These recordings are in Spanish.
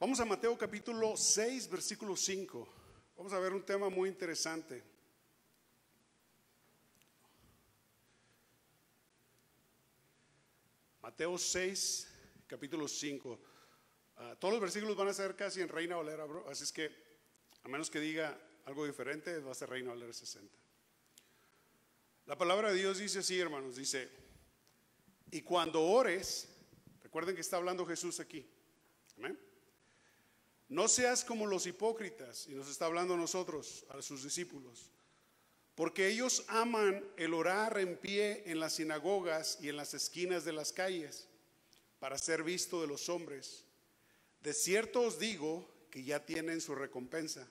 Vamos a Mateo capítulo 6, versículo 5. Vamos a ver un tema muy interesante. Mateo 6, capítulo 5. Todos los versículos van a ser casi en Reina Valera, bro. Así es que, a menos que diga algo diferente, va a ser Reina Valera 60. La palabra de Dios dice así, hermanos. Dice, y cuando ores, recuerden que está hablando Jesús aquí. Amén. No seas como los hipócritas, y nos está hablando a nosotros, a sus discípulos, porque ellos aman el orar en pie en las sinagogas y en las esquinas de las calles, para ser visto de los hombres. De cierto os digo que ya tienen su recompensa.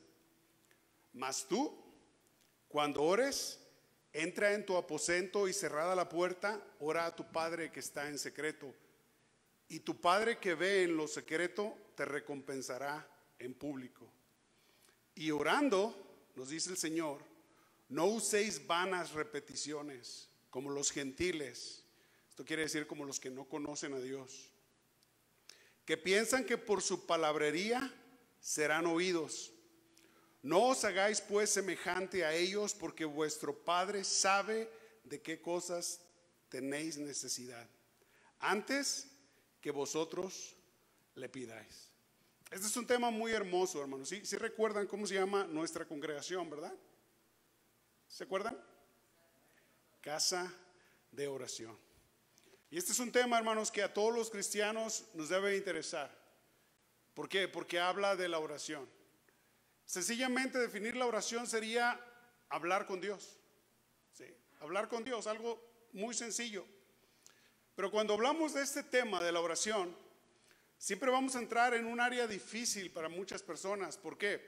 Mas tú, cuando ores, entra en tu aposento y cerrada la puerta, ora a tu Padre que está en secreto. Y tu Padre que ve en lo secreto te recompensará en público. Y orando, nos dice el Señor, no uséis vanas repeticiones como los gentiles. Esto quiere decir como los que no conocen a Dios, que piensan que por su palabrería serán oídos. No os hagáis pues semejante a ellos, porque vuestro Padre sabe de qué cosas tenéis necesidad, antes que vosotros le pidáis. Este es un tema muy hermoso, hermanos. ¿Sí recuerdan cómo se llama nuestra congregación, verdad? ¿Se acuerdan? Casa de oración. Y este es un tema, hermanos, que a todos los cristianos nos debe interesar. ¿Por qué? Porque habla de la oración. Sencillamente definir la oración sería hablar con Dios. ¿Sí? Hablar con Dios, algo muy sencillo. Pero cuando hablamos de este tema de la oración, siempre vamos a entrar en un área difícil para muchas personas. ¿Por qué?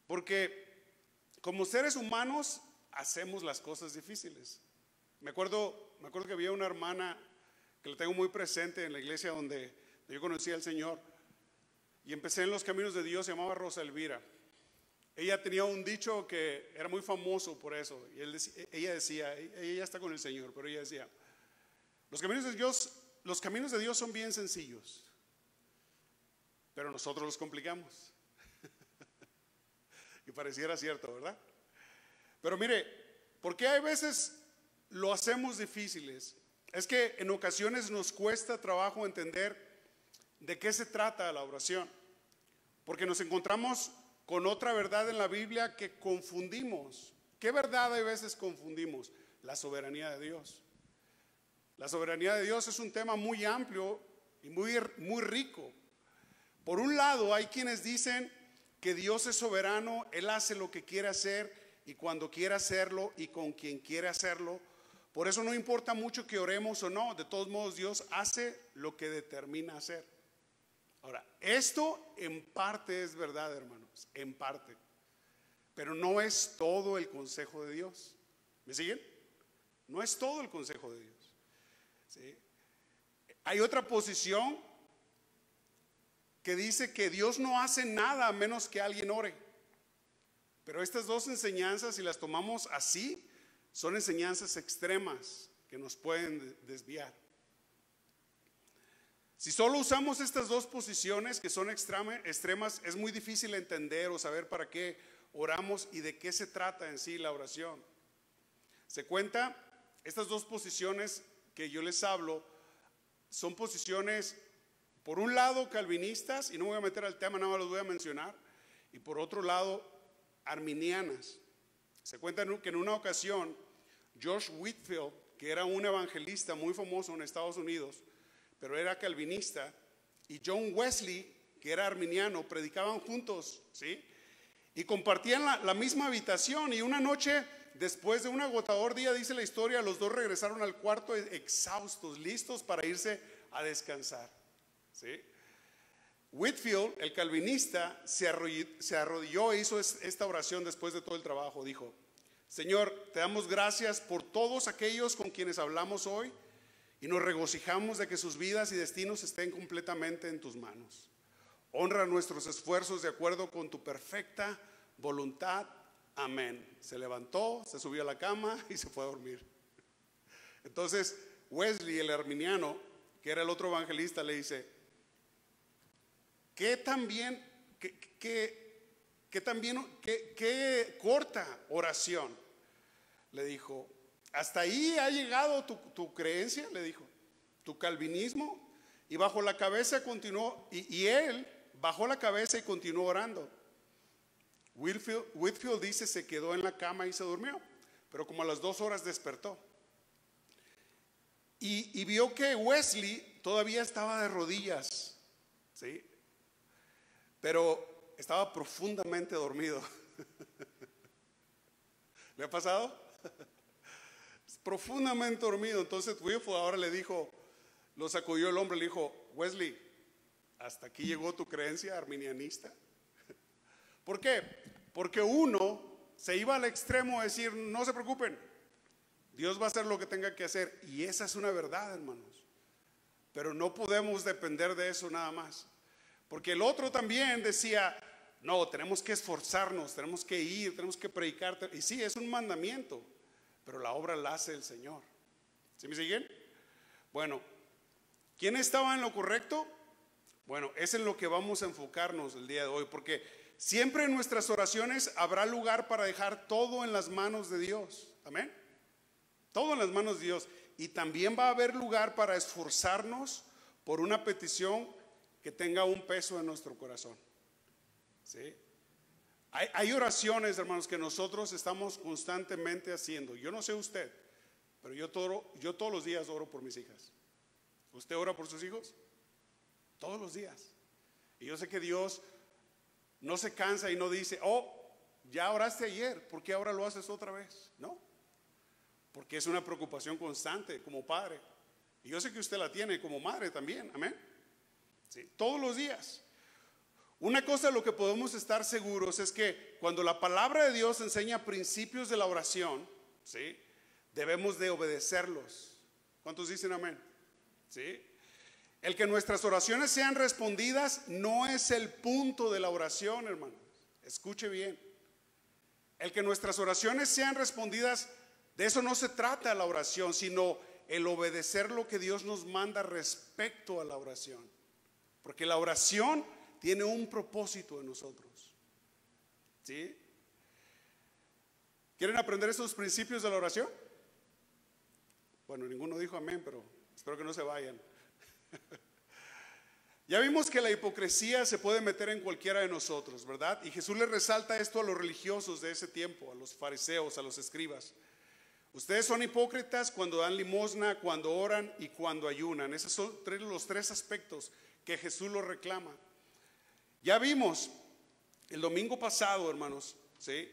Porque como seres humanos hacemos las cosas difíciles. Me acuerdo que había una hermana que la tengo muy presente en la iglesia donde yo conocí al Señor y empecé en los caminos de Dios. Se llamaba Rosa Elvira. Ella tenía un dicho que era muy famoso por eso. Y ella decía, ella ya está con el Señor, pero ella decía, los caminos de Dios son bien sencillos, pero nosotros los complicamos. Y pareciera cierto, ¿verdad? Pero mire, ¿por qué hay veces lo hacemos difíciles? Es que en ocasiones nos cuesta trabajo entender de qué se trata la oración, porque nos encontramos con otra verdad en la Biblia que confundimos. ¿Qué verdad a veces confundimos? La soberanía de Dios. La soberanía de Dios es un tema muy amplio y muy rico. Por un lado, hay quienes dicen que Dios es soberano, Él hace lo que quiere hacer y cuando quiere hacerlo y con quien quiere hacerlo. Por eso no importa mucho que oremos o no, de todos modos Dios hace lo que determina hacer. Ahora, esto en parte es verdad, hermanos, en parte, pero no es todo el consejo de Dios. ¿Me siguen? No es todo el consejo de Dios. ¿Sí? Hay otra posición que dice que Dios no hace nada a menos que alguien ore. Pero estas dos enseñanzas, si las tomamos así, son enseñanzas extremas que nos pueden desviar. Si solo usamos estas dos posiciones que son extremas, es muy difícil entender o saber para qué oramos y de qué se trata en sí la oración. Se cuenta, estas dos posiciones que yo les hablo son posiciones, por un lado calvinistas, y no me voy a meter al tema, nada más los voy a mencionar, y por otro lado arminianas. Se cuenta que en una ocasión George Whitefield, que era un evangelista muy famoso en Estados Unidos, pero era calvinista, y John Wesley, que era arminiano, predicaban juntos, ¿sí? Y compartían la misma habitación, y una noche, después de un agotador día, dice la historia, los dos regresaron al cuarto exhaustos, listos para irse a descansar, ¿sí? Whitefield, el calvinista, se arrodilló e hizo esta oración después de todo el trabajo. Dijo, Señor, te damos gracias por todos aquellos con quienes hablamos hoy y nos regocijamos de que sus vidas y destinos estén completamente en tus manos. Honra nuestros esfuerzos de acuerdo con tu perfecta voluntad. Amén. Se levantó, se subió a la cama y se fue a dormir. Entonces Wesley, el arminiano, que era el otro evangelista, le dice, qué también, qué corta oración. Le dijo, hasta ahí ha llegado tu creencia, le dijo, tu calvinismo. Y bajo la cabeza continuó, y él bajó la cabeza y continuó orando. Whitfield dice, se quedó en la cama y se durmió, pero como a las 2 horas despertó. Y vio que Wesley todavía estaba de rodillas, ¿sí? Pero estaba profundamente dormido. ¿Le ha pasado? Profundamente dormido. Entonces Whitfield ahora le dijo, lo sacudió el hombre, le dijo, Wesley, hasta aquí llegó tu creencia arminianista. ¿Por qué? Porque uno se iba al extremo de decir, no se preocupen, Dios va a hacer lo que tenga que hacer. Y esa es una verdad, hermanos. Pero no podemos depender de eso nada más. Porque el otro también decía, no, tenemos que esforzarnos, tenemos que ir, tenemos que predicar. Y sí, es un mandamiento, pero la obra la hace el Señor. ¿Sí me siguen? Bueno, ¿quién estaba en lo correcto? Bueno, es en lo que vamos a enfocarnos el día de hoy, porque siempre en nuestras oraciones habrá lugar para dejar todo en las manos de Dios. Amén. Todo en las manos de Dios. Y también va a haber lugar para esforzarnos por una petición que tenga un peso en nuestro corazón. ¿Sí? Hay oraciones, hermanos, que nosotros estamos constantemente haciendo. Yo no sé usted, pero yo todos los días oro por mis hijas. ¿Usted ora por sus hijos? Todos los días. Y yo sé que Dios no se cansa y no dice, oh, ya oraste ayer, ¿por qué ahora lo haces otra vez? No, porque es una preocupación constante como padre. Y yo sé que usted la tiene como madre también, amén. Sí, todos los días. Una cosa de lo que podemos estar seguros es que cuando la palabra de Dios enseña principios de la oración, ¿sí?, debemos de obedecerlos. ¿Cuántos dicen amén? ¿Sí? El que nuestras oraciones sean respondidas no es el punto de la oración, hermanos. Escuche bien. El que nuestras oraciones sean respondidas, de eso no se trata la oración, sino el obedecer lo que Dios nos manda respecto a la oración. Porque la oración tiene un propósito en nosotros. ¿Sí? ¿Quieren aprender estos principios de la oración? Bueno, ninguno dijo amén, pero espero que no se vayan. Ya vimos que la hipocresía se puede meter en cualquiera de nosotros, ¿verdad? Y Jesús le resalta esto a los religiosos de ese tiempo, a los fariseos, a los escribas. Ustedes son hipócritas cuando dan limosna, cuando oran y cuando ayunan. Esos son los 3 aspectos que Jesús los reclama. Ya vimos el domingo pasado, hermanos, ¿sí?,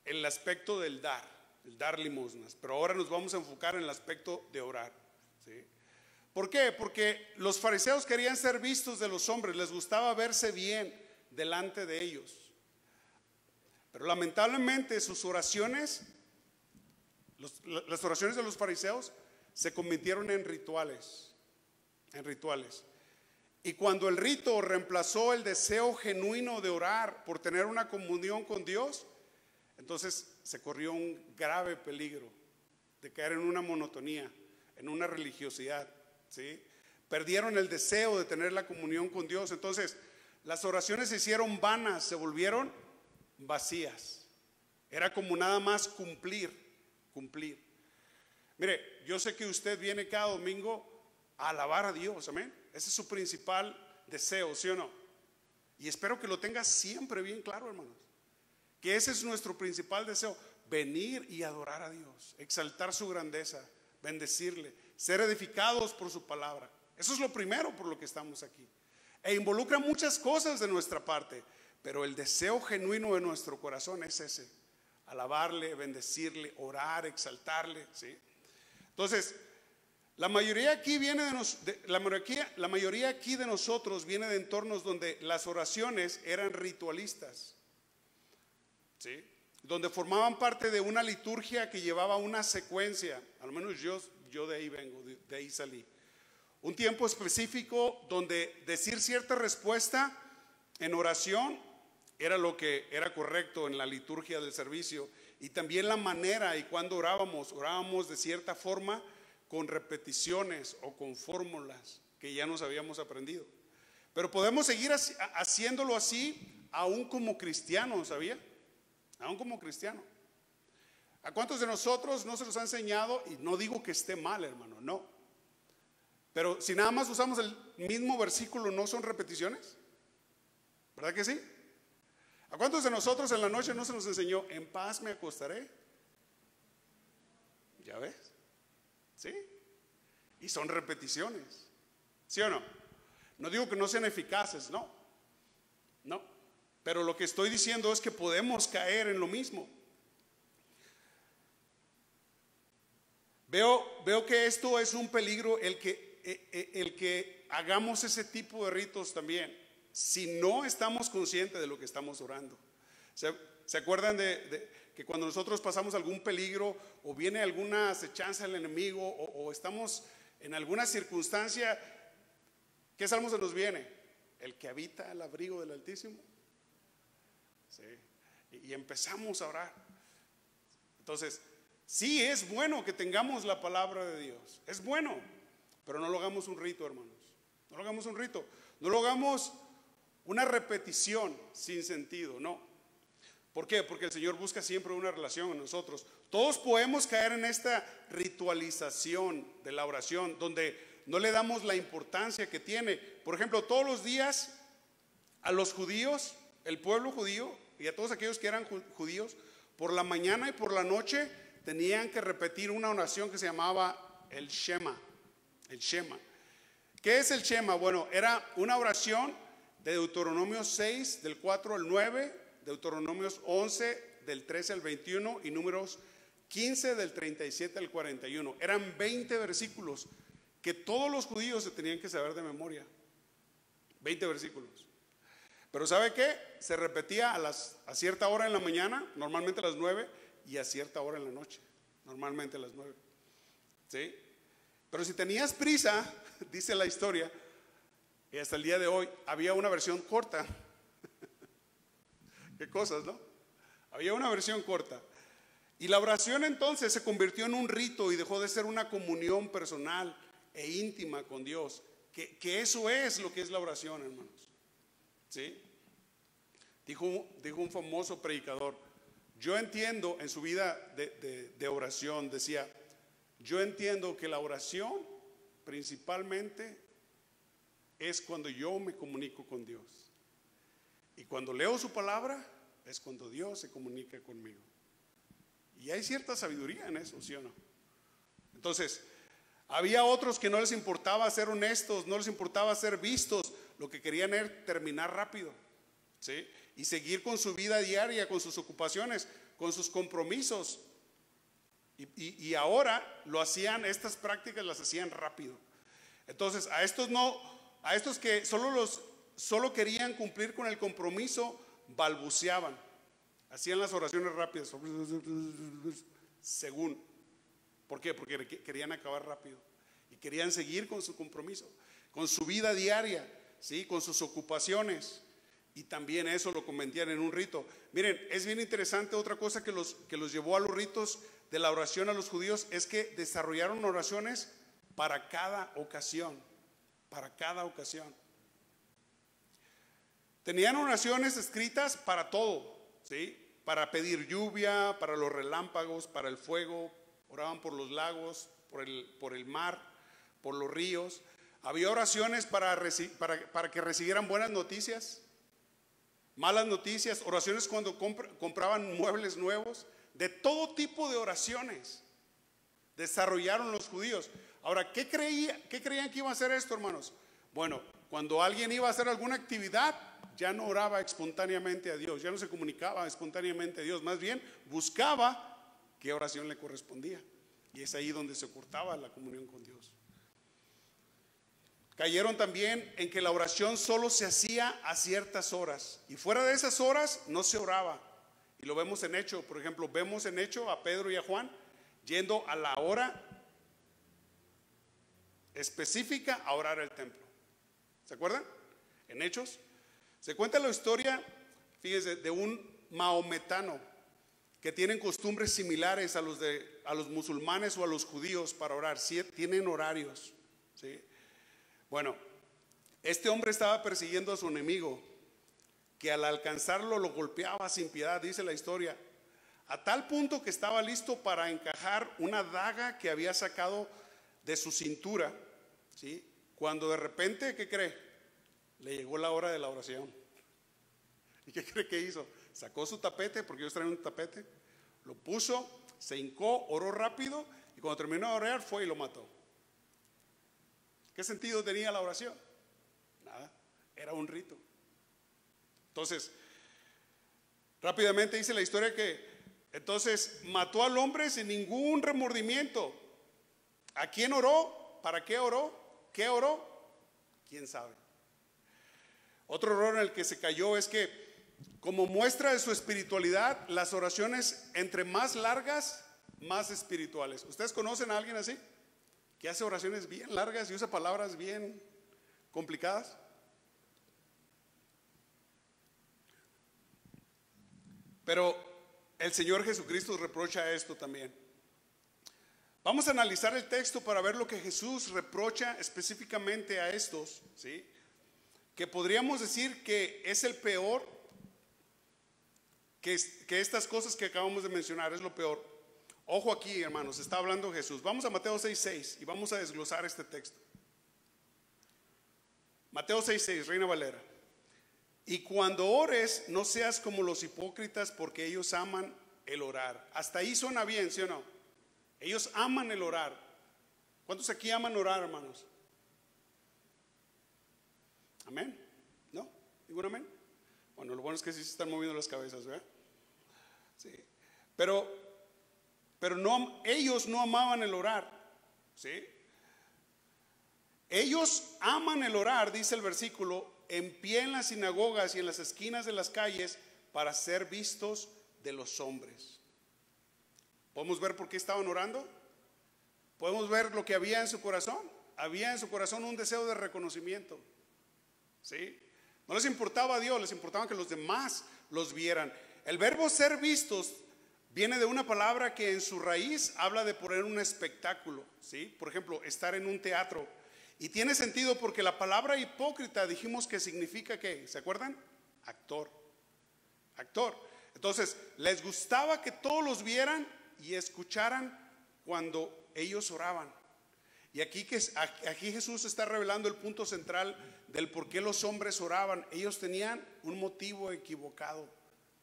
el aspecto del dar limosnas, pero ahora nos vamos a enfocar en el aspecto de orar, ¿sí? ¿Por qué? Porque los fariseos querían ser vistos de los hombres, les gustaba verse bien delante de ellos. Pero lamentablemente sus oraciones, las oraciones de los fariseos se convirtieron en rituales, Y cuando el rito reemplazó el deseo genuino de orar por tener una comunión con Dios, entonces se corrió un grave peligro de caer en una monotonía, en una religiosidad, ¿sí? Perdieron el deseo de tener la comunión con Dios. Entonces las oraciones se hicieron vanas, se volvieron vacías. Era como nada más cumplir. Mire, yo sé que usted viene cada domingo a alabar a Dios, amén. Ese es su principal deseo, ¿sí o no? Y espero que lo tenga siempre bien claro, hermanos, que ese es nuestro principal deseo: venir y adorar a Dios, exaltar su grandeza, bendecirle, ser edificados por su palabra. Eso es lo primero por lo que estamos aquí. E involucra muchas cosas de nuestra parte, pero el deseo genuino de nuestro corazón es ese: alabarle, bendecirle, orar, exaltarle, ¿sí? Entonces, la mayoría aquí de nosotros viene de entornos donde las oraciones eran ritualistas, ¿sí?, donde formaban parte de una liturgia que llevaba una secuencia. Al menos yo de ahí vengo, de ahí salí. Un tiempo específico donde decir cierta respuesta en oración era lo que era correcto en la liturgia del servicio, y también la manera y cuando orábamos de cierta forma, con repeticiones o con fórmulas que ya nos habíamos aprendido. Pero podemos seguir haciéndolo así aún como cristianos, ¿sabía? Aún como cristiano. ¿A cuántos de nosotros no se nos ha enseñado? Y no digo que esté mal, hermano, no. Pero si nada más usamos el mismo versículo, ¿no son repeticiones? ¿Verdad que sí? ¿A cuántos de nosotros en la noche no se nos enseñó, en paz me acostaré? ¿Ya ves? ¿Sí? Y son repeticiones, ¿sí o no? No digo que no sean eficaces, no. No. Pero lo que estoy diciendo es que podemos caer en lo mismo. Veo que esto es un peligro, el que hagamos ese tipo de ritos también, si no estamos conscientes de lo que estamos orando. ¿Se acuerdan de que cuando nosotros pasamos algún peligro o viene alguna acechanza del enemigo o estamos en alguna circunstancia, qué salmo se nos viene? El que habita el abrigo del Altísimo. ¿Sí? Y empezamos a orar. Entonces, sí es bueno que tengamos la palabra de Dios, es bueno, pero no lo hagamos un rito, hermanos. No lo hagamos un rito, no lo hagamos una repetición sin sentido, no. ¿Por qué? Porque el Señor busca siempre una relación en nosotros. Todos podemos caer en esta ritualización de la oración, donde no le damos la importancia que tiene. Por ejemplo, todos los días a los judíos, el pueblo judío y a todos aquellos que eran judíos, por la mañana y por la noche tenían que repetir una oración que se llamaba el Shema. El Shema. ¿Qué es el Shema? Bueno, era una oración de Deuteronomio 6, del 4 al 9, Deuteronomios 11, del 13 al 21 y Números 15, del 37 al 41. Eran 20 versículos que todos los judíos se tenían que saber de memoria. 20 versículos. Pero ¿sabe qué? Se repetía a cierta hora en la mañana, normalmente a las 9, y a cierta hora en la noche, normalmente a las 9. ¿Sí? Pero si tenías prisa, dice la historia, y hasta el día de hoy había una versión corta. Qué cosas, ¿no? Había una versión corta. Y la oración entonces se convirtió en un rito y dejó de ser una comunión personal e íntima con Dios. Que eso es lo que es la oración, hermanos. ¿Sí? Dijo un famoso predicador, yo entiendo en su vida de oración, decía, yo entiendo que la oración principalmente es cuando yo me comunico con Dios. Y cuando leo su palabra es cuando Dios se comunica conmigo. Y hay cierta sabiduría en eso, ¿sí o no? Entonces, había otros que no les importaba ser honestos, no les importaba ser vistos, lo que querían era terminar rápido, ¿sí? Y seguir con su vida diaria, con sus ocupaciones, con sus compromisos. Y ahora lo hacían, estas prácticas las hacían rápido. Entonces, a estos que solo querían cumplir con el compromiso, balbuceaban, hacían las oraciones rápidas, según. ¿Por qué? Porque querían acabar rápido y querían seguir con su compromiso, con su vida diaria, ¿sí? Con sus ocupaciones, y también eso lo convertían en un rito. Miren, es bien interesante. Otra cosa que los llevó a los ritos de la oración a los judíos es que desarrollaron oraciones para cada ocasión, para cada ocasión. Tenían oraciones escritas para todo, ¿sí? Para pedir lluvia, para los relámpagos, para el fuego. Oraban por los lagos, por el mar, por los ríos. Había oraciones para que recibieran buenas noticias, malas noticias, oraciones cuando compraban muebles nuevos. De todo tipo de oraciones desarrollaron los judíos. Ahora, ¿qué creían que iba a hacer esto, hermanos? Bueno, cuando alguien iba a hacer alguna actividad, ya no oraba espontáneamente a Dios, ya no se comunicaba espontáneamente a Dios, más bien buscaba qué oración le correspondía. Y es ahí donde se cortaba la comunión con Dios. Cayeron también en que la oración solo se hacía a ciertas horas, y fuera de esas horas no se oraba. Y lo vemos en Hecho, por ejemplo, vemos en Hecho a Pedro y a Juan yendo a la hora específica a orar al templo. ¿Se acuerdan? En Hechos se cuenta la historia, fíjense, de un maometano que tienen costumbres similares a los musulmanes o a los judíos para orar. Sí, tienen horarios, ¿sí? Bueno, Este hombre estaba persiguiendo a su enemigo, que al alcanzarlo lo golpeaba sin piedad, dice la historia, a tal punto que estaba listo para encajar una daga que había sacado de su cintura, ¿sí? Cuando de repente, ¿qué cree? Le llegó la hora de la oración. ¿Y qué cree que hizo? Sacó su tapete, porque ellos traen un tapete, lo puso, se hincó, oró rápido, y cuando terminó de orar fue y lo mató. ¿Qué sentido tenía la oración? Nada, era un rito. Entonces, rápidamente dice la historia que entonces mató al hombre sin ningún remordimiento. ¿A quién oró? ¿Para qué oró? ¿Qué oró? ¿Quién sabe? Otro error en el que se cayó es que, como muestra de su espiritualidad, las oraciones entre más largas, más espirituales. ¿Ustedes conocen a alguien así? Que hace oraciones bien largas y usa palabras bien complicadas. Pero el Señor Jesucristo reprocha esto también. Vamos a analizar el texto para ver lo que Jesús reprocha específicamente a estos, ¿sí? Que podríamos decir que es el peor, que estas cosas que acabamos de mencionar es lo peor. Ojo aquí, hermanos, está hablando Jesús. Vamos a Mateo 6:6 y vamos a desglosar este texto. Mateo 6:6, Reina Valera. Y cuando ores, no seas como los hipócritas, porque ellos aman el orar. Hasta ahí suena bien, ¿sí o no? Ellos aman el orar. ¿Cuántos aquí aman orar, hermanos? ¿Amén? ¿No? ¿Ningún amén? Bueno, lo bueno es que sí se están moviendo las cabezas, ¿verdad? Sí. Pero no, ellos no amaban el orar, ¿sí? Ellos aman el orar, dice el versículo, en pie en las sinagogas y en las esquinas de las calles para ser vistos de los hombres. ¿Podemos ver por qué estaban orando? ¿Podemos ver lo que había en su corazón? Había en su corazón un deseo de reconocimiento, ¿sí? No les importaba a Dios, les importaba que los demás los vieran. El verbo ser vistos viene de una palabra que en su raíz habla de poner un espectáculo, ¿sí? Por ejemplo, estar en un teatro. Y tiene sentido porque la palabra hipócrita dijimos que significa ¿qué? ¿Se acuerdan? Actor. Actor. Entonces, les gustaba que todos los vieran y escucharan cuando ellos oraban. Y aquí Jesús está revelando el punto central del por qué los hombres oraban. Ellos tenían un motivo equivocado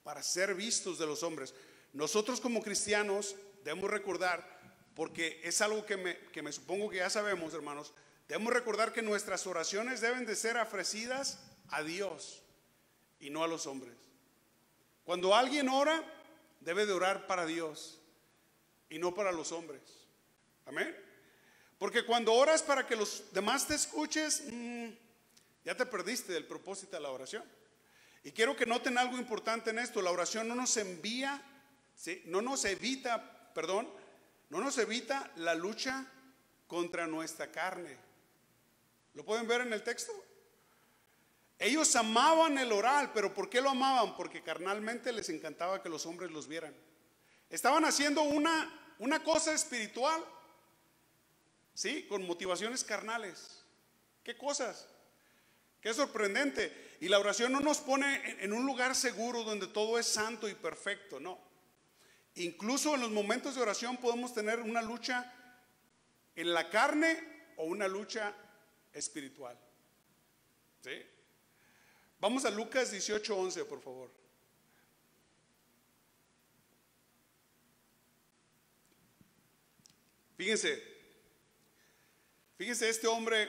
para ser vistos de los hombres. Nosotros como cristianos debemos recordar, porque es algo que me supongo que ya sabemos, hermanos, debemos recordar que nuestras oraciones deben de ser ofrecidas a Dios y no a los hombres. Cuando alguien ora, debe de orar para Dios y no para los hombres. Amén. Porque cuando oras para que los demás te escuches, ya te perdiste del propósito de la oración. Y quiero que noten algo importante en esto. La oración no nos envía, ¿sí? no nos evita la lucha contra nuestra carne. ¿Lo pueden ver en el texto? Ellos amaban el orar, pero ¿por qué lo amaban? Porque carnalmente les encantaba que los hombres los vieran. Estaban haciendo una cosa espiritual, ¿sí? Con motivaciones carnales. ¿Qué cosas? Qué sorprendente. Y la oración no nos pone en un lugar seguro donde todo es santo y perfecto, no. Incluso en los momentos de oración podemos tener una lucha en la carne o una lucha espiritual, ¿sí? Vamos a Lucas 18:11, por favor. Fíjense este hombre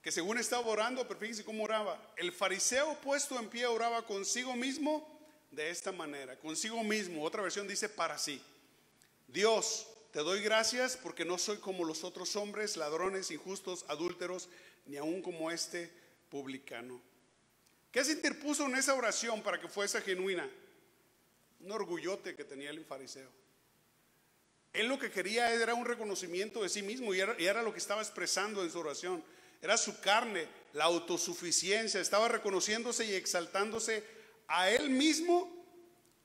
que según estaba orando, pero fíjense cómo oraba. El fariseo puesto en pie oraba consigo mismo de esta manera, consigo mismo. Otra versión dice para sí. Dios, te doy gracias porque no soy como los otros hombres, ladrones, injustos, adúlteros, ni aun como este publicano. ¿Qué se interpuso en esa oración para que fuese genuina? Un orgullote que tenía el fariseo. Él lo que quería era un reconocimiento de sí mismo y era lo que estaba expresando en su oración. Era su carne, la autosuficiencia. Estaba reconociéndose y exaltándose a él mismo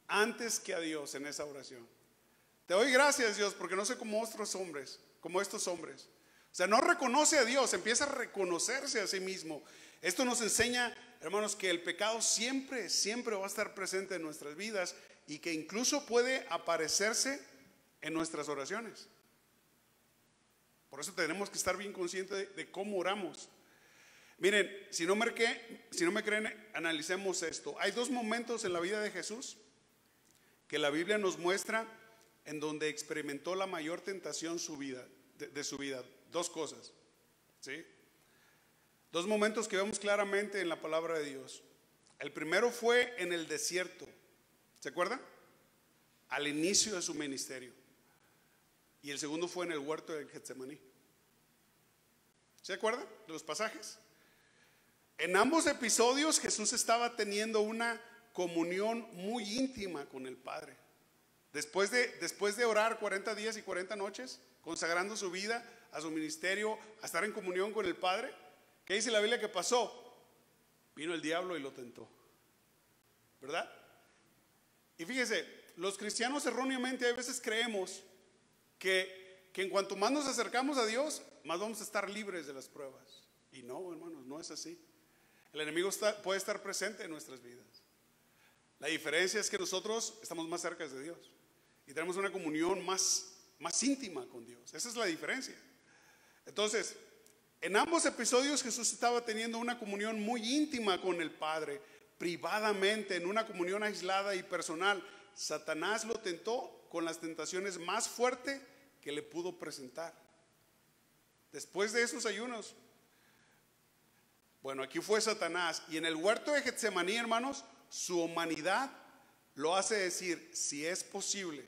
antes que a Dios en esa oración. Te doy gracias, Dios, porque no soy como otros hombres, como estos hombres. O sea, no reconoce a Dios, empieza a reconocerse a sí mismo. Esto nos enseña, hermanos, que el pecado siempre, siempre va a estar presente en nuestras vidas y que incluso puede aparecerse en nuestras oraciones. Por eso tenemos que estar bien conscientes de cómo oramos. Miren, si no me creen, analicemos esto. Hay dos momentos en la vida de Jesús que la Biblia nos muestra en donde experimentó la mayor tentación de su vida. Dos cosas, ¿sí? Dos momentos que vemos claramente en la palabra de Dios. El primero fue en el desierto, ¿se acuerdan? Al inicio de su ministerio. Y el segundo fue en el huerto de Getsemaní. ¿Se acuerdan de los pasajes? En ambos episodios Jesús estaba teniendo una comunión muy íntima con el Padre. Después de orar 40 días y 40 noches, consagrando su vida a su ministerio, a estar en comunión con el Padre, ¿qué dice la Biblia que pasó? Vino el diablo y lo tentó, ¿verdad? Y fíjese, los cristianos erróneamente a veces creemos que en cuanto más nos acercamos a Dios, más vamos a estar libres de las pruebas. Y no, hermanos, no es así. El enemigo puede estar presente en nuestras vidas. La diferencia es que nosotros estamos más cerca de Dios y tenemos una comunión más íntima con Dios. Esa es la diferencia. Entonces, en ambos episodios Jesús estaba teniendo una comunión muy íntima con el Padre, privadamente, en una comunión aislada y personal. Satanás lo tentó con las tentaciones más fuertes que le pudo presentar. Después de esos ayunos, bueno, aquí fue Satanás. Y en el huerto de Getsemaní, hermanos, su humanidad lo hace decir: si es posible,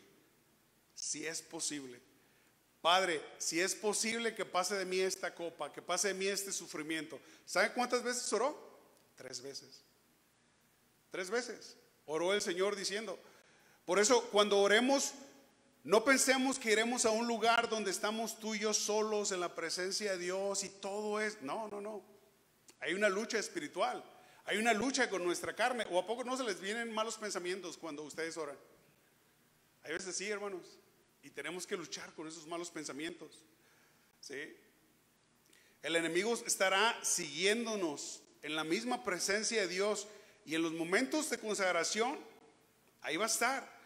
Padre, si es posible que pase de mí esta copa, que pase de mí este sufrimiento. ¿Sabe cuántas veces oró? 3 veces. 3 veces oró el Señor diciendo. Por eso cuando oremos, no pensemos que iremos a un lugar donde estamos tú y yo solos en la presencia de Dios y todo es. No. Hay una lucha espiritual. Hay una lucha con nuestra carne. ¿O a poco no se les vienen malos pensamientos cuando ustedes oran? Hay veces sí, hermanos. Y tenemos que luchar con esos malos pensamientos, ¿sí? El enemigo estará siguiéndonos en la misma presencia de Dios. Y en los momentos de consagración, ahí va a estar.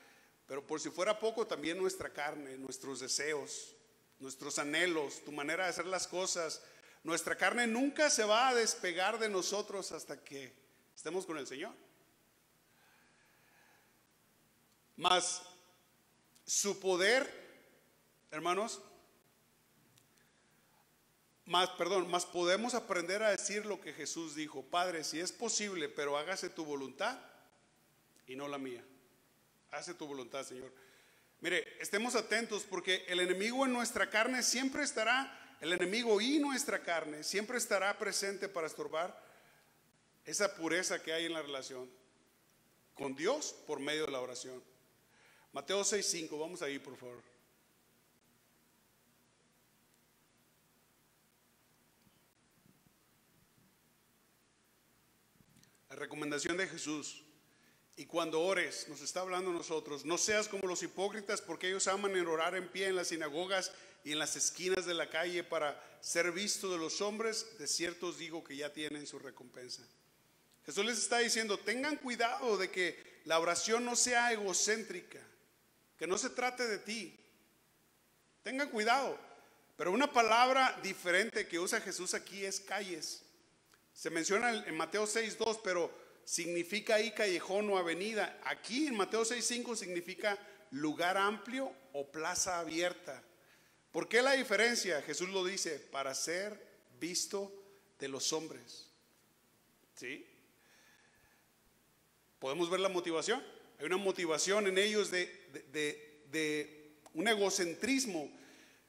Pero por si fuera poco, también nuestra carne, nuestros deseos, nuestros anhelos, tu manera de hacer las cosas. Nuestra carne nunca se va a despegar de nosotros hasta que estemos con el Señor. Mas su poder, hermanos, más podemos aprender a decir lo que Jesús dijo: Padre, si es posible, pero hágase tu voluntad y no la mía. Hace tu voluntad, Señor. Mire, estemos atentos porque el enemigo en nuestra carne siempre estará. El enemigo y nuestra carne siempre estará presente para estorbar esa pureza que hay en la relación con Dios por medio de la oración. Mateo 6:5, vamos ahí por favor. La recomendación de Jesús: y cuando ores, nos está hablando a nosotros, no seas como los hipócritas, porque ellos aman el orar en pie en las sinagogas y en las esquinas de la calle para ser visto de los hombres. De cierto os digo que ya tienen su recompensa. Jesús les está diciendo: tengan cuidado de que la oración no sea egocéntrica, que no se trate de ti. Tengan cuidado. Pero una palabra diferente que usa Jesús aquí es calles. Se menciona en Mateo 6:2, pero significa ahí callejón o avenida. Aquí en Mateo 6:5 significa lugar amplio o plaza abierta. ¿Por qué la diferencia? Jesús lo dice: para ser visto de los hombres. ¿Sí? ¿Podemos ver la motivación? Hay una motivación en ellos de un egocentrismo.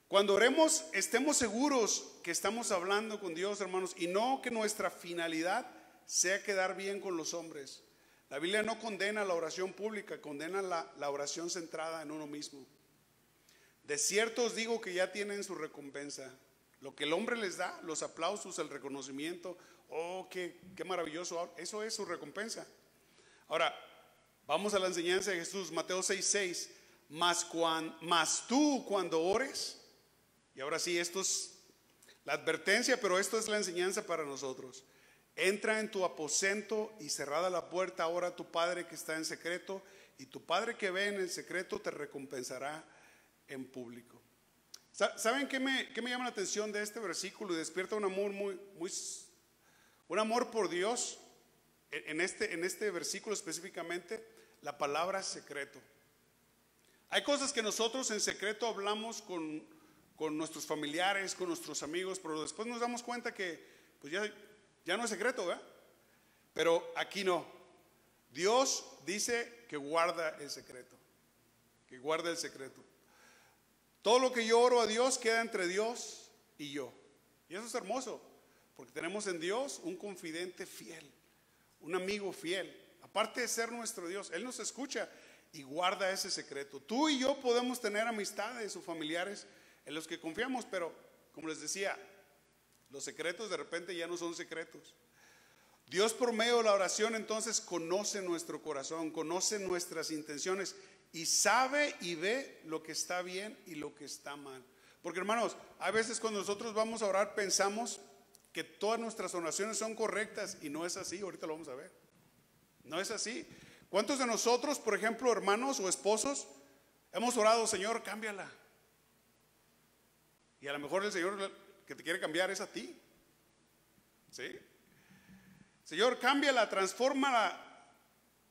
Cuando oremos, estemos seguros que estamos hablando con Dios, hermanos, y no que nuestra finalidad sea quedar bien con los hombres. La Biblia no condena la oración pública, condena la oración centrada en uno mismo. De cierto os digo que ya tienen su recompensa. Lo que el hombre les da, los aplausos, el reconocimiento, oh, qué maravilloso, eso es su recompensa. Ahora, vamos a la enseñanza de Jesús, Mateo 6:6. Mas tú cuando ores, y ahora sí, esto es la advertencia, pero esto es la enseñanza para nosotros. Entra en tu aposento y cerrada la puerta, ora a tu Padre que está en secreto, y tu Padre que ve en el secreto te recompensará en público. ¿Saben qué me llama la atención de este versículo? Y despierta un amor un amor por Dios. En este versículo específicamente, la palabra secreto. Hay cosas que nosotros en secreto hablamos con nuestros familiares, con nuestros amigos, pero después nos damos cuenta que pues ya no es secreto, ¿verdad? Pero aquí no. Dios dice que guarda el secreto, que guarda el secreto. Todo lo que yo oro a Dios queda entre Dios y yo. Y eso es hermoso, porque tenemos en Dios un confidente fiel, un amigo fiel. Aparte de ser nuestro Dios, Él nos escucha y guarda ese secreto. Tú y yo podemos tener amistades o familiares en los que confiamos, pero como les decía, los secretos de repente ya no son secretos. Dios por medio de la oración entonces conoce nuestro corazón, conoce nuestras intenciones y sabe y ve lo que está bien y lo que está mal. Porque hermanos, a veces cuando nosotros vamos a orar pensamos que todas nuestras oraciones son correctas y no es así. Ahorita lo vamos a ver. No es así. ¿Cuántos de nosotros, por ejemplo, hermanos o esposos, hemos orado, Señor, cámbiala? Y a lo mejor el Señor que te quiere cambiar es a ti. ¿Sí? Señor, cámbiala, transfórmala.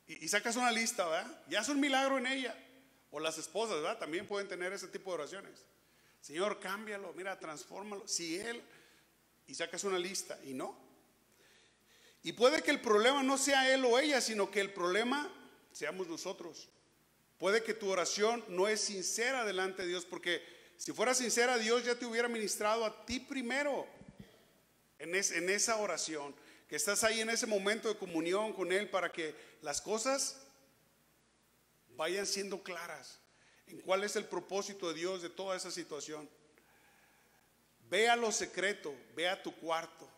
Y sacas una lista, ¿verdad? Ya es un milagro en ella. O las esposas, ¿verdad? También pueden tener ese tipo de oraciones. Señor, cámbialo, mira, transfórmalo. Si Él, y sacas una lista, y no. Y puede que el problema no sea él o ella, sino que el problema seamos nosotros. Puede que tu oración no es sincera delante de Dios, porque si fuera sincera, Dios ya te hubiera ministrado a ti primero en esa oración, que estás ahí en ese momento de comunión con Él para que las cosas vayan siendo claras en cuál es el propósito de Dios de toda esa situación. Ve a lo secreto, ve a tu cuarto,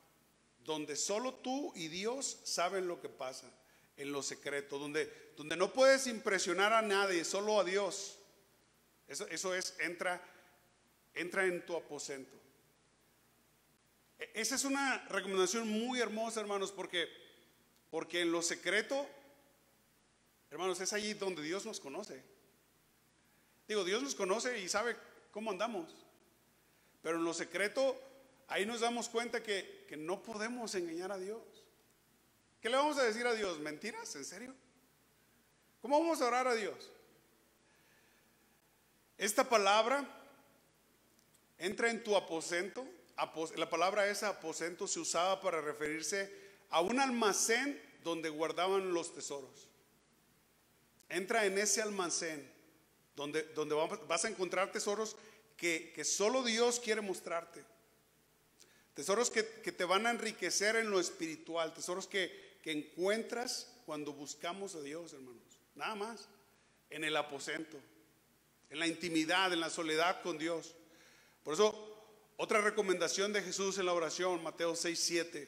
donde solo tú y Dios saben lo que pasa, en lo secreto, donde no puedes impresionar a nadie, solo a Dios. Eso es, entra en tu aposento. Esa es una recomendación muy hermosa, hermanos, porque en lo secreto, hermanos, es allí donde Dios nos conoce. Digo, Dios nos conoce y sabe cómo andamos, pero en lo secreto, ahí nos damos cuenta que no podemos engañar a Dios. ¿Qué le vamos a decir a Dios? ¿Mentiras? ¿En serio? ¿Cómo vamos a orar a Dios? Esta palabra entra en tu aposento. La palabra esa, aposento, se usaba para referirse a un almacén donde guardaban los tesoros. Entra en ese almacén donde vas a encontrar tesoros que solo Dios quiere mostrarte. Tesoros que te van a enriquecer en lo espiritual. Tesoros que encuentras cuando buscamos a Dios, hermanos. Nada más. En el aposento, en la intimidad, en la soledad con Dios. Por eso, otra recomendación de Jesús en la oración, Mateo 6:7.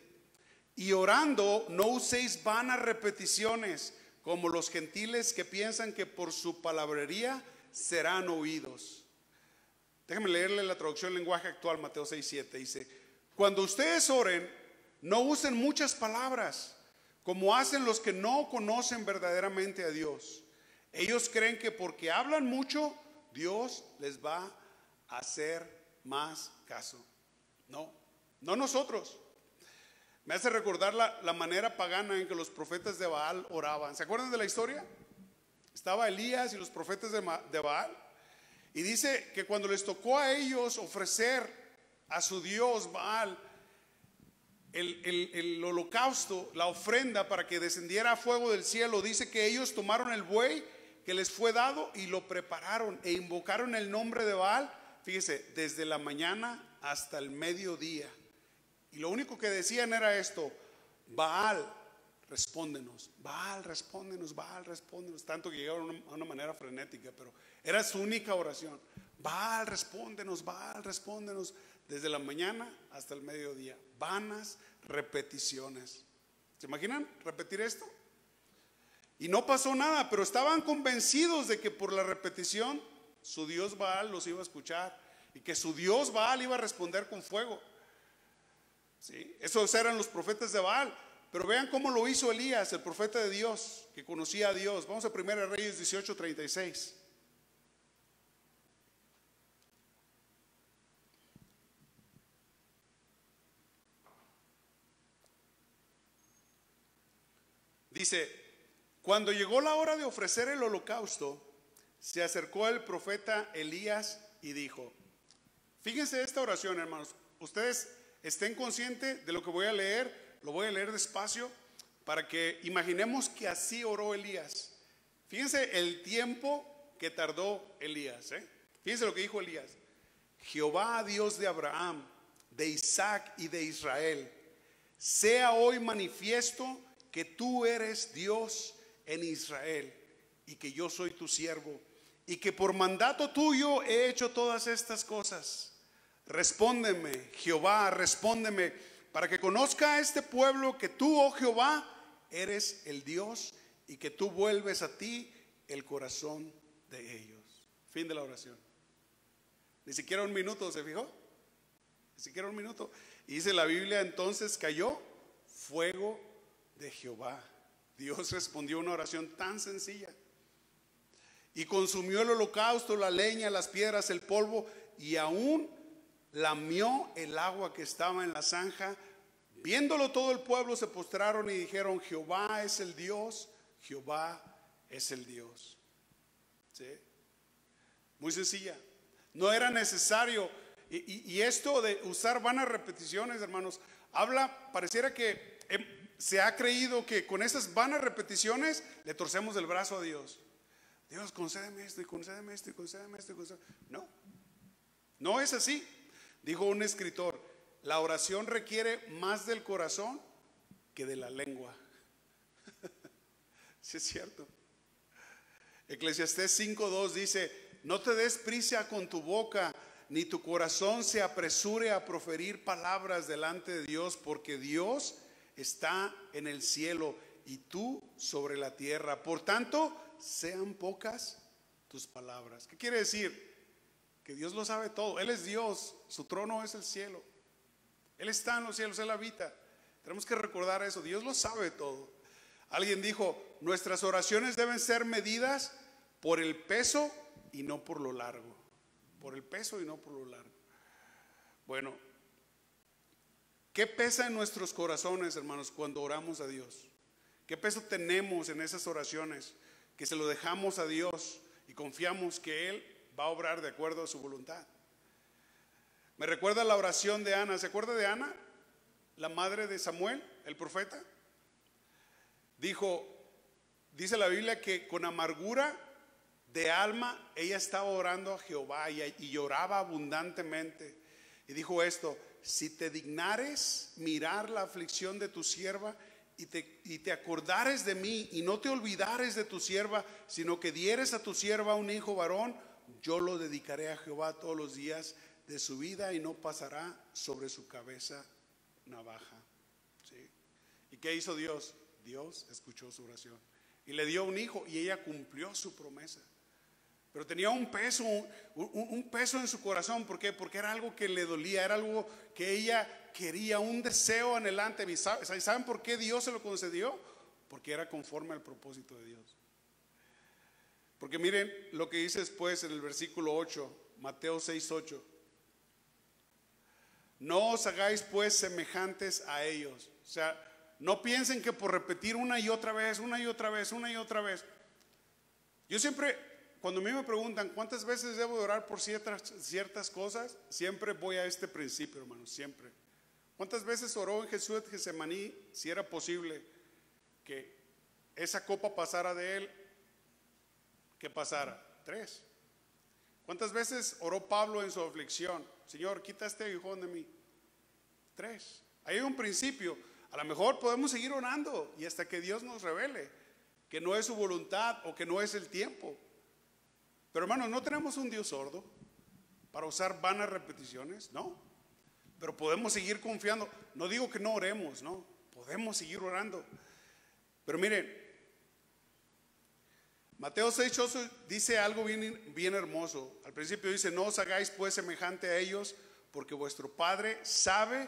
Y orando, no uséis vanas repeticiones, como los gentiles que piensan que por su palabrería serán oídos. Déjame leerle la traducción lenguaje actual, Mateo 6:7. Dice: cuando ustedes oren, no usen muchas palabras, como hacen los que no conocen verdaderamente a Dios. Ellos creen que porque hablan mucho, Dios les va a hacer más caso. No nosotros. Me hace recordar la manera pagana en que los profetas de Baal oraban. ¿Se acuerdan de la historia? Estaba Elías y los profetas de Baal. Y dice que cuando les tocó a ellos ofrecer a su Dios Baal el holocausto, la ofrenda para que descendiera fuego del cielo, dice que ellos tomaron el buey que les fue dado y lo prepararon e invocaron el nombre de Baal, fíjese, desde la mañana hasta el mediodía. Y lo único que decían era esto: Baal, respóndenos, Baal, respóndenos, Baal, respóndenos. Tanto que llegaron a una manera frenética, pero era su única oración: Baal, respóndenos, Baal, respóndenos. Desde la mañana hasta el mediodía. Vanas repeticiones. ¿Se imaginan repetir esto? Y no pasó nada, pero estaban convencidos de que por la repetición su Dios Baal los iba a escuchar y que su Dios Baal iba a responder con fuego. ¿Sí? Esos eran los profetas de Baal. Pero vean cómo lo hizo Elías, el profeta de Dios, que conocía a Dios. Vamos a 1 Reyes 18:36. Dice: cuando llegó la hora de ofrecer el holocausto, se acercó el profeta Elías y dijo. Fíjense esta oración, hermanos. Ustedes estén conscientes de lo que voy a leer. Lo voy a leer despacio para que imaginemos que así oró Elías. Fíjense el tiempo que tardó Elías, Fíjense lo que dijo Elías. Jehová, Dios de Abraham, de Isaac y de Israel, sea hoy manifiesto que tú eres Dios en Israel y que yo soy tu siervo y que por mandato tuyo he hecho todas estas cosas. Respóndeme, Jehová, respóndeme, para que conozca a este pueblo que tú, oh Jehová, eres el Dios y que tú vuelves a ti el corazón de ellos. Fin de la oración. Ni siquiera un minuto, ¿se fijó? Ni siquiera un minuto. Y dice la Biblia: entonces cayó fuego de Jehová. Dios respondió una oración tan sencilla y consumió el holocausto, la leña, las piedras, el polvo, y aún lamió el agua que estaba en la zanja. Viéndolo todo el pueblo se postraron y dijeron: Jehová es el Dios, Jehová es el Dios. ¿Sí? Muy sencilla. No era necesario. Y esto de usar vanas repeticiones, hermanos, pareciera que se ha creído que con esas vanas repeticiones le torcemos el brazo a Dios. Dios, concédeme esto y concédeme esto y concédeme esto y concédeme. No, no es así. Dijo un escritor: la oración requiere más del corazón que de la lengua. Sí, es cierto. Eclesiastés 5:2 dice: no te des prisa con tu boca, ni tu corazón se apresure a proferir palabras delante de Dios, porque Dios está en el cielo y tú sobre la tierra. Por tanto, sean pocas tus palabras. ¿Qué quiere decir? Que Dios lo sabe todo. Él es Dios, su trono es el cielo. Él está en los cielos, Él habita. Tenemos que recordar eso. Dios lo sabe todo. Alguien dijo: nuestras oraciones deben ser medidas por el peso y no por lo largo. Por el peso y no por lo largo. Bueno, ¿qué pesa en nuestros corazones, hermanos, cuando oramos a Dios? ¿Qué peso tenemos en esas oraciones? Que se lo dejamos a Dios y confiamos que Él va a obrar de acuerdo a su voluntad. Me recuerda la oración de Ana. ¿Se acuerda de Ana? La madre de Samuel, el profeta. Dice la Biblia que con amargura de alma ella estaba orando a Jehová y lloraba abundantemente. Y dijo esto: si te dignares mirar la aflicción de tu sierva y te acordares de mí y no te olvidares de tu sierva, sino que dieres a tu sierva un hijo varón, yo lo dedicaré a Jehová todos los días de su vida y no pasará sobre su cabeza navaja. ¿Sí? ¿Y qué hizo Dios? Dios escuchó su oración y le dio un hijo, y ella cumplió su promesa. Pero tenía un peso en su corazón. ¿Por qué? Porque era algo que le dolía, era algo que ella quería, un deseo anhelante. ¿Y saben por qué Dios se lo concedió? Porque era conforme al propósito de Dios. Porque miren lo que dice después en el versículo 8, Mateo 6:8. No os hagáis pues semejantes a ellos. O sea, no piensen que por repetir una y otra vez, una y otra vez, una y otra vez. Yo siempre, cuando a mí me preguntan cuántas veces debo de orar por ciertas cosas, siempre voy a este principio, hermanos, siempre. ¿Cuántas veces oró en Jesús de Getsemaní si era posible que esa copa pasara de él? ¿Qué pasara? 3. ¿Cuántas veces oró Pablo en su aflicción? Señor, quita este aguijón de mí. 3. Ahí hay un principio. A lo mejor podemos seguir orando y hasta que Dios nos revele que no es su voluntad o que no es el tiempo. Pero hermanos, no tenemos un Dios sordo para usar vanas repeticiones, no. Pero podemos seguir confiando. No digo que no oremos, no. Podemos seguir orando. Pero miren, Mateo 6:8 dice algo bien hermoso. Al principio dice: no os hagáis pues semejante a ellos, porque vuestro Padre sabe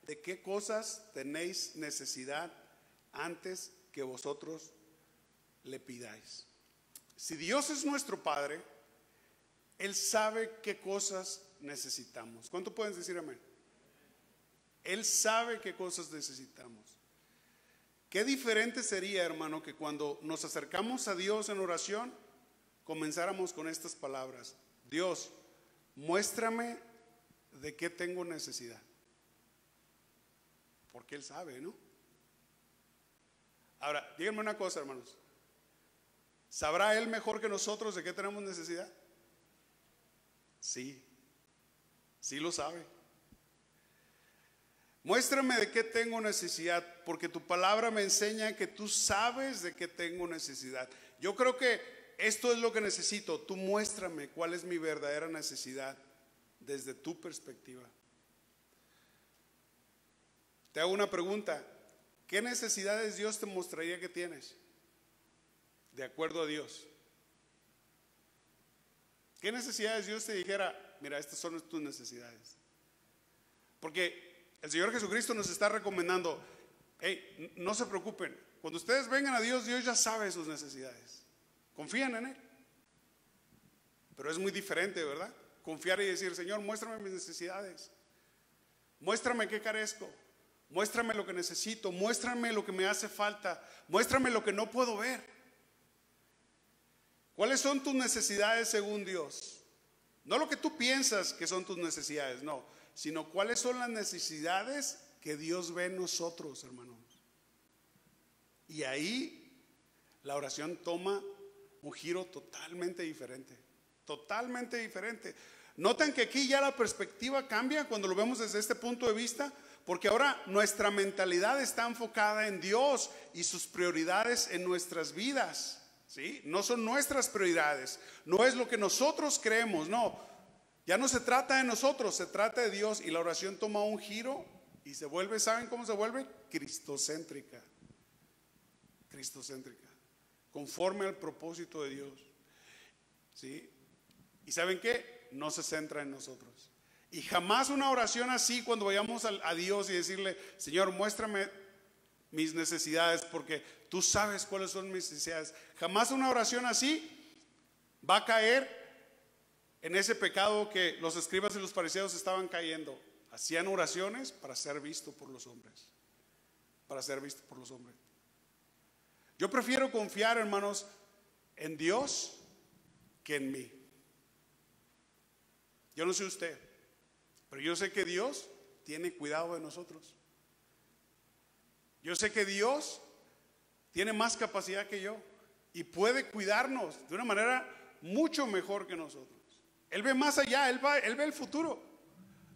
de qué cosas tenéis necesidad antes que vosotros le pidáis. Si Dios es nuestro Padre, Él sabe qué cosas necesitamos. ¿Cuánto pueden decir amén? Él sabe qué cosas necesitamos. Qué diferente sería, hermano, que cuando nos acercamos a Dios en oración, comenzáramos con estas palabras: Dios, muéstrame de qué tengo necesidad. Porque Él sabe, ¿no? Ahora, díganme una cosa, hermanos. ¿Sabrá Él mejor que nosotros de qué tenemos necesidad? Sí, sí lo sabe. Muéstrame de qué tengo necesidad, porque tu palabra me enseña que tú sabes de qué tengo necesidad. Yo creo que esto es lo que necesito. Tú muéstrame cuál es mi verdadera necesidad desde tu perspectiva. Te hago una pregunta: ¿qué necesidades Dios te mostraría que tienes? De acuerdo a Dios. ¿Qué necesidades Dios te dijera, mira, estas son tus necesidades? Porque el Señor Jesucristo nos está recomendando, hey, no se preocupen, cuando ustedes vengan a Dios, Dios ya sabe sus necesidades. Confían en Él. Pero es muy diferente, ¿verdad? Confiar y decir, Señor, muéstrame mis necesidades. Muéstrame qué carezco. Muéstrame lo que necesito. Muéstrame lo que me hace falta. Muéstrame lo que no puedo ver. ¿Cuáles son tus necesidades según Dios? No lo que tú piensas que son tus necesidades, no, sino cuáles son las necesidades que Dios ve en nosotros, hermanos. Y ahí la oración toma un giro totalmente diferente. Totalmente diferente. Notan que aquí ya la perspectiva cambia cuando lo vemos desde este punto de vista, porque ahora nuestra mentalidad está enfocada en Dios y sus prioridades en nuestras vidas. ¿Sí? No son nuestras prioridades, no es lo que nosotros creemos, no. Ya no se trata de nosotros, se trata de Dios, y la oración toma un giro y se vuelve, ¿saben cómo se vuelve? Cristocéntrica. Cristocéntrica, conforme al propósito de Dios. ¿Sí? ¿Y saben qué? No se centra en nosotros. Y jamás una oración así, cuando vayamos a Dios y decirle, Señor, muéstrame mis necesidades, porque tú sabes cuáles son mis necesidades. Jamás una oración así va a caer en ese pecado que los escribas y los fariseos estaban cayendo. Hacían oraciones para ser visto por los hombres. Para ser visto por los hombres. Yo prefiero confiar, hermanos, en Dios que en mí. Yo no sé usted, pero yo sé que Dios tiene cuidado de nosotros. Yo sé que Dios tiene más capacidad que yo y puede cuidarnos de una manera mucho mejor que nosotros. Él ve más allá, Él ve el futuro.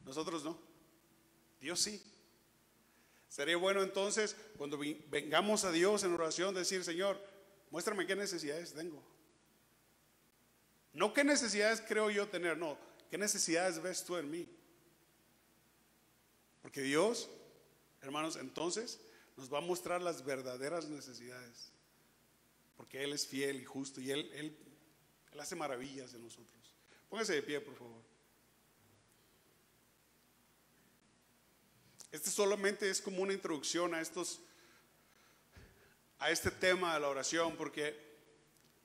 Nosotros no. Dios sí. Sería bueno entonces, cuando vengamos a Dios en oración, decir, Señor, muéstrame qué necesidades tengo. No qué necesidades creo yo tener, no, qué necesidades ves tú en mí. Porque Dios, hermanos, entonces nos va a mostrar las verdaderas necesidades, porque Él es fiel y justo y Él hace maravillas en nosotros. Póngase de pie, por favor. Este solamente es como una introducción a este tema de la oración, porque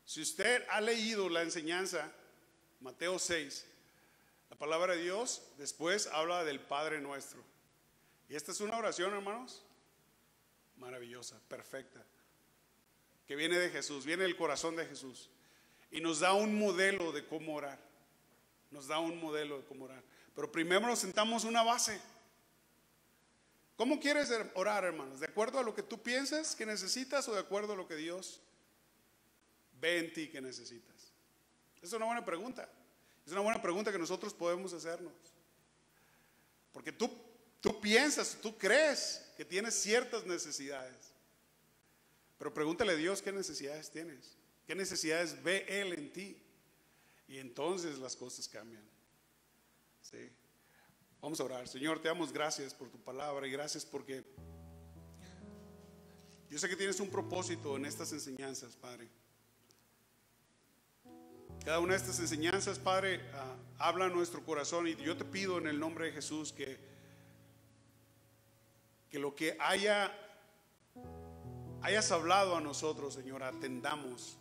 si usted ha leído la enseñanza, Mateo 6, la palabra de Dios después habla del Padre Nuestro. Y esta es una oración, hermanos, maravillosa, perfecta, que viene de Jesús, viene del corazón de Jesús y nos da un modelo de cómo orar. Nos da un modelo de cómo orar. Pero primero nos sentamos una base. ¿Cómo quieres orar, hermanos? ¿De acuerdo a lo que tú piensas que necesitas o de acuerdo a lo que Dios ve en ti que necesitas? Es una buena pregunta. Es una buena pregunta que nosotros podemos hacernos. Porque tú piensas, tú crees que tienes ciertas necesidades. Pero pregúntale a Dios qué necesidades tienes. ¿Qué necesidades ve Él en ti? Y entonces las cosas cambian. ¿Sí? Vamos a orar. Señor, te damos gracias por tu palabra y gracias porque yo sé que tienes un propósito en estas enseñanzas, Padre. Cada una de estas enseñanzas, Padre, habla a nuestro corazón y yo te pido en el nombre de Jesús que que lo que hayas hablado a nosotros, Señor, atendamos.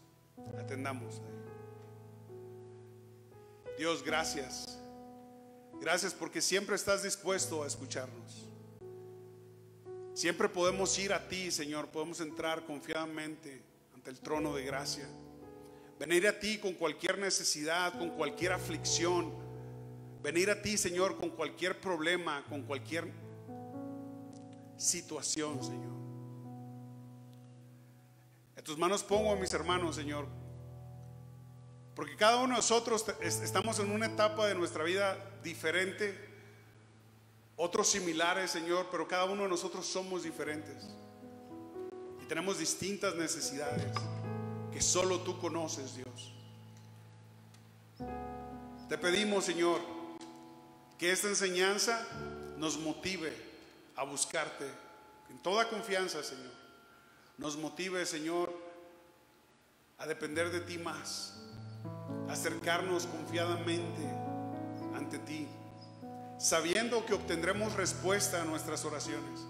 Dios, gracias. Gracias porque siempre estás dispuesto a escucharnos. Siempre podemos ir a ti, Señor. Podemos entrar confiadamente ante el trono de gracia. Venir a ti con cualquier necesidad, con cualquier aflicción. Venir a ti, Señor, con cualquier problema, con cualquier situación, Señor. En tus manos pongo a mis hermanos, Señor, porque cada uno de nosotros estamos en una etapa de nuestra vida diferente, otros similares, Señor, pero cada uno de nosotros somos diferentes y tenemos distintas necesidades que solo tú conoces, Dios. Te pedimos, Señor, que esta enseñanza nos motive a buscarte en toda confianza, Señor. Nos motive, Señor, a depender de ti más, a acercarnos confiadamente ante ti, sabiendo que obtendremos respuesta a nuestras oraciones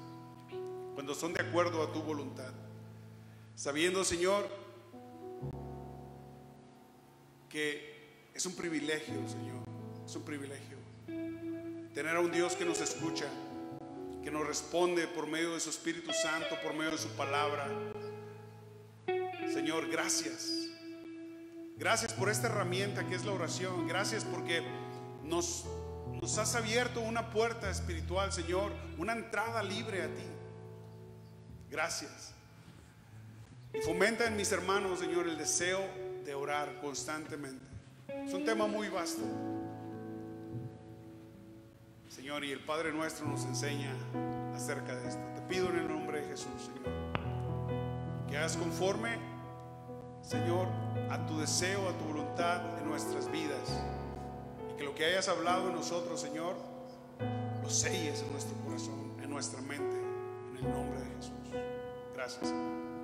cuando son de acuerdo a tu voluntad. Sabiendo, Señor, que es un privilegio, Señor, es un privilegio tener a un Dios que nos escucha, que nos responde por medio de su Espíritu Santo, por medio de su palabra. Señor, gracias. Gracias por esta herramienta que es la oración. Gracias porque nos has abierto una puerta espiritual, Señor, una entrada libre a ti. Gracias. Y fomenta en mis hermanos, Señor, el deseo de orar constantemente. Es un tema muy vasto, Señor, y el Padre nuestro nos enseña acerca de esto. Te pido en el nombre de Jesús, Señor, que hagas conforme, Señor, a tu deseo, a tu voluntad en nuestras vidas, y que lo que hayas hablado en nosotros, Señor, lo selles en nuestro corazón, en nuestra mente, en el nombre de Jesús. Gracias, Señor.